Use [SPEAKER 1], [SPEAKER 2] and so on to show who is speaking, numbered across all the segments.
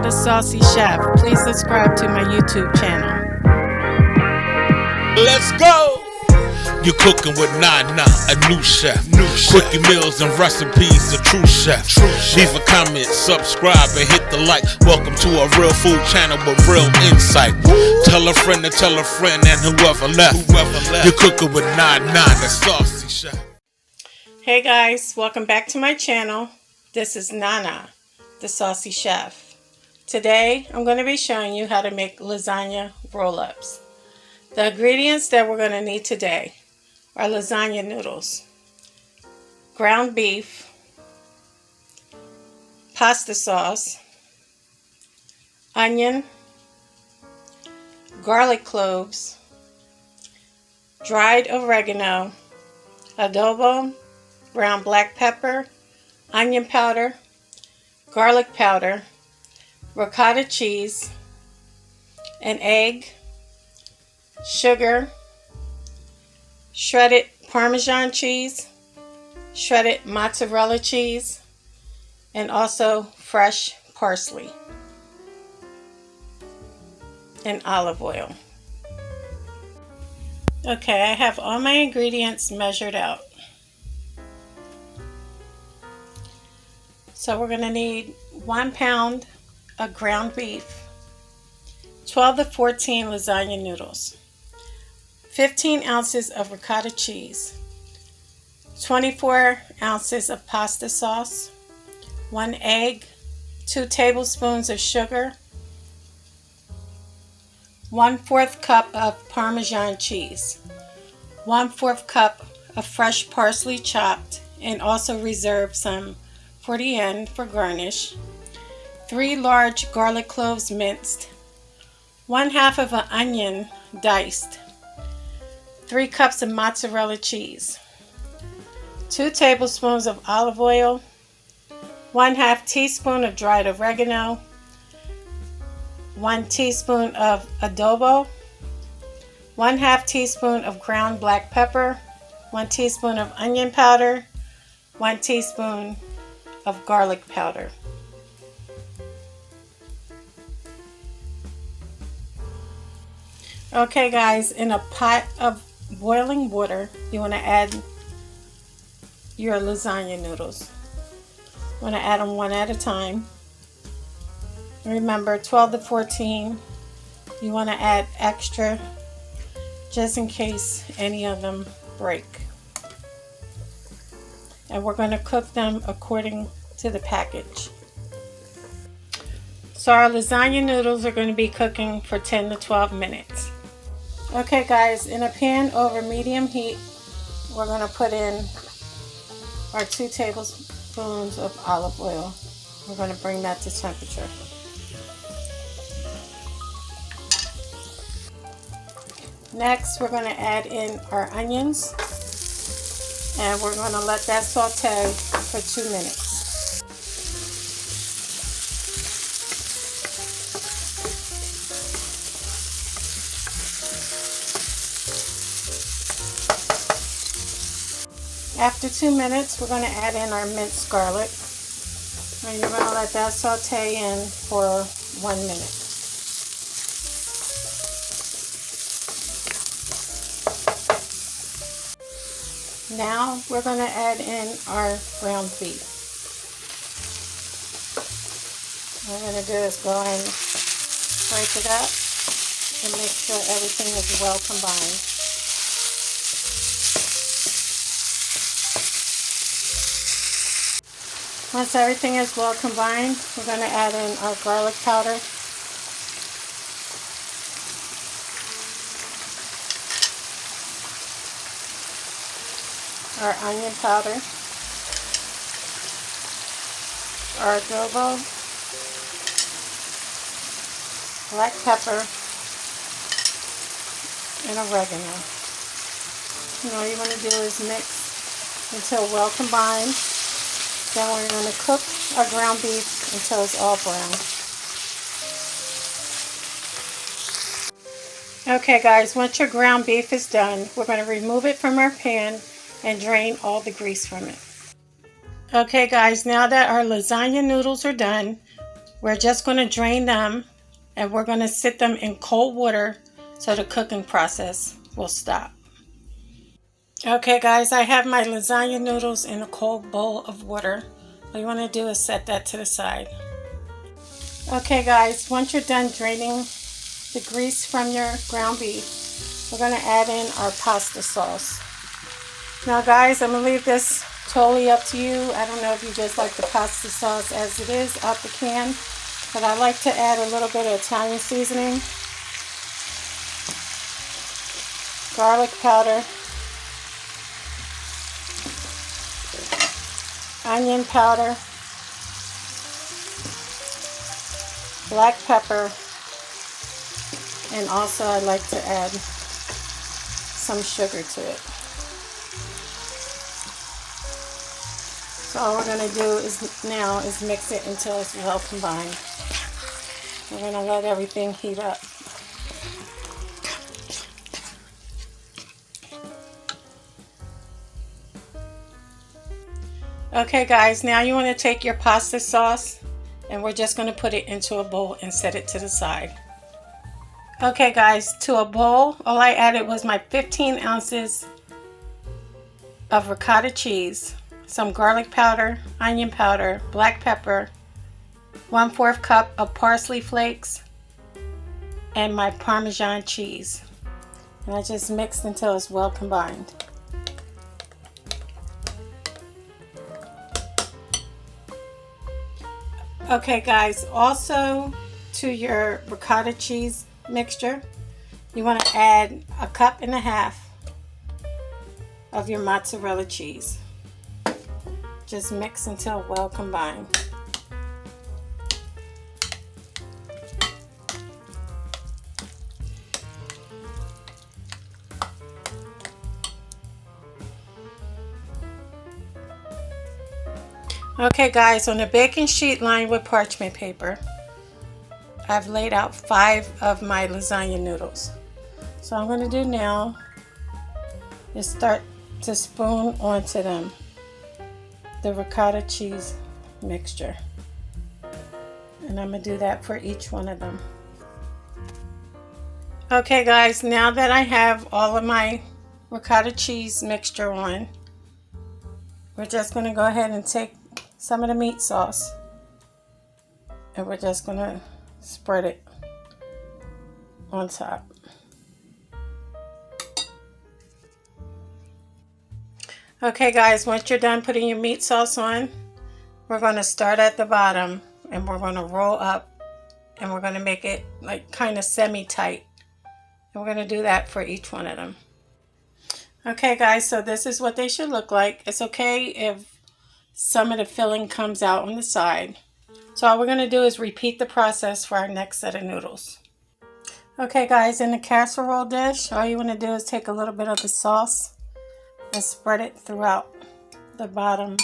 [SPEAKER 1] the Saucy Chef. Please subscribe to my YouTube channel.
[SPEAKER 2] Let's go! You're cooking with Nana, a new chef. Quickie meals and recipes, a true chef. Leave a comment, subscribe, and hit the like. Welcome to a real food channel with real insight. Tell a friend to tell a friend and whoever left. You're cooking with Nana, the Saucy Chef.
[SPEAKER 1] Hey guys, welcome back to my channel. This is Nana, the Saucy Chef. Today, I'm going to be showing you how to make lasagna roll-ups. The ingredients that we're going to need today are lasagna noodles, ground beef, pasta sauce, onion, garlic cloves, dried oregano, adobo, ground black pepper, onion powder, garlic powder, ricotta cheese, an egg, sugar, shredded parmesan cheese, shredded mozzarella cheese, and also fresh parsley and olive oil. Okay, I have all my ingredients measured out. So we're going to need 1 pound of ground beef, 12 to 14 lasagna noodles, 15 ounces of ricotta cheese, 24 ounces of pasta sauce, 1 egg, 2 tablespoons of sugar, 1/4 cup of Parmesan cheese, 1/4 cup of fresh parsley chopped and also reserve some for the end for garnish, 3 large garlic cloves minced, 1/2 of an onion diced, 3 cups of mozzarella cheese, 2 tablespoons of olive oil, 1/2 teaspoon of dried oregano, 1 teaspoon of adobo, 1/2 teaspoon of ground black pepper, 1 teaspoon of onion powder, 1 teaspoon of garlic powder. Okay guys, in a pot of boiling water, you want to add your lasagna noodles. You want to add them one at a time. Remember, 12 to 14, you want to add extra just in case any of them break. And we're going to cook them according to the package. So our lasagna noodles are going to be cooking for 10 to 12 minutes. Okay guys, in a pan over medium heat, we're going to put in our 2 tablespoons of olive oil. We're going to bring that to temperature. Next, we're going to add in our onions. And we're going to let that saute for 2 minutes. After 2 minutes, we're going to add in our minced garlic. And you're going to let that saute in for 1 minute. Now we're going to add in our ground beef. What we're going to do is go and break it up and make sure everything is well combined. Once everything is well combined, we're going to add in our garlic powder, our onion powder, our adobo, black pepper, and oregano. And all you want to do is mix until well combined. Then we're going to cook our ground beef until it's all brown. Okay guys, once your ground beef is done, we're going to remove it from our pan and drain all the grease from it. Okay guys, now that our lasagna noodles are done, We're just going to drain them and we're going to sit them in cold water so the cooking process will stop. Okay guys, I have my lasagna noodles in a cold bowl of water. What you want to do is set that to the side. Okay guys, once you're done draining the grease from your ground beef, we're going to add in our pasta sauce. Now guys, I'm going to leave this totally up to you. I don't know if you just like the pasta sauce as it is out the can, but I like to add a little bit of Italian seasoning, garlic powder, onion powder, black pepper, and also I like to add some sugar to it. So all we're going to do is mix it until it's well combined. We're going to let everything heat up. Okay guys, now you want to take your pasta sauce and we're just going to put it into a bowl and set it to the side. Okay guys, to a bowl, all I added was my 15 ounces of ricotta cheese, some garlic powder, onion powder, black pepper, 1/4 cup of parsley flakes, and my parmesan cheese. And I just mixed until it's well combined. Okay guys, also to your ricotta cheese mixture, you want to add 1.5 cups of your mozzarella cheese. Just mix until well combined. Okay guys, on the baking sheet lined with parchment paper, I've laid out 5 of my lasagna noodles. So I'm going to do now is start to spoon onto them the ricotta cheese mixture. And I'm going to do that for each one of them. Okay guys, now that I have all of my ricotta cheese mixture on, we're just going to go ahead and take some of the meat sauce and we're just going to spread it on top. Okay guys, once you're done putting your meat sauce on, we're going to start at the bottom and we're going to roll up and we're going to make it like kind of semi-tight. And we're going to do that for each one of them. Okay guys, so this is what they should look like. It's okay if some of the filling comes out on the side. So all we're going to do is repeat the process for our next set of noodles. Okay guys, in the casserole dish, all you want to do is take a little bit of the sauce and spread it throughout the bottom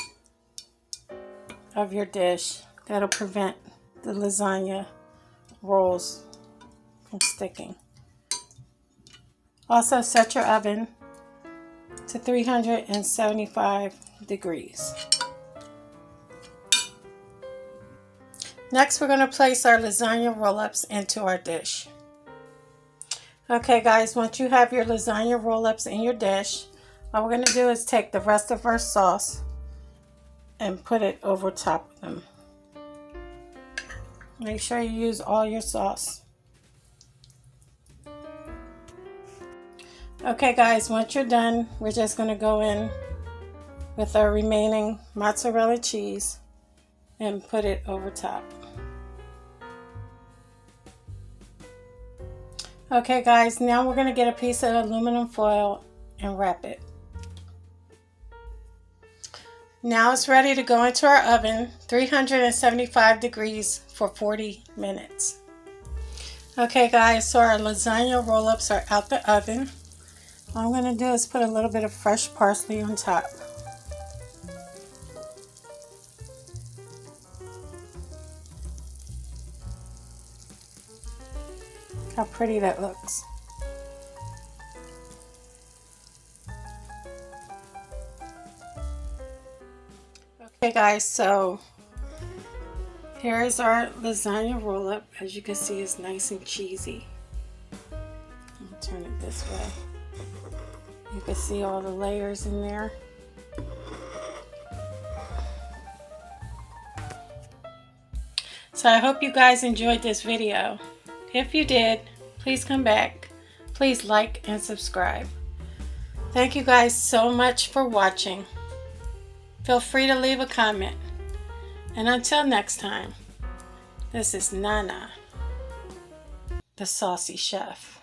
[SPEAKER 1] of your dish. That'll prevent the lasagna rolls from sticking. Also set your oven to 375 degrees. Next, we're going to place our lasagna roll-ups into our dish. Okay guys, once you have your lasagna roll-ups in your dish, all we're going to do is take the rest of our sauce and put it over top of them. Make sure you use all your sauce. Okay guys, once you're done, we're just going to go in with our remaining mozzarella cheese and put it over top. Okay guys, now we're going to get a piece of aluminum foil and wrap it. Now it's ready to go into our oven, 375 degrees for 40 minutes. Okay guys, so our lasagna roll-ups are out the oven. All I'm going to do is put a little bit of fresh parsley on top. How pretty that looks. Okay guys, so Here is our lasagna roll up. As you can see, it's nice and cheesy. I'll turn it this way. You can see all the layers in there. So I hope you guys enjoyed this video. If you did, please come back. Please like and subscribe. Thank you guys so much for watching. Feel free to leave a comment. And until next time, this is Nana, the Saucy Chef.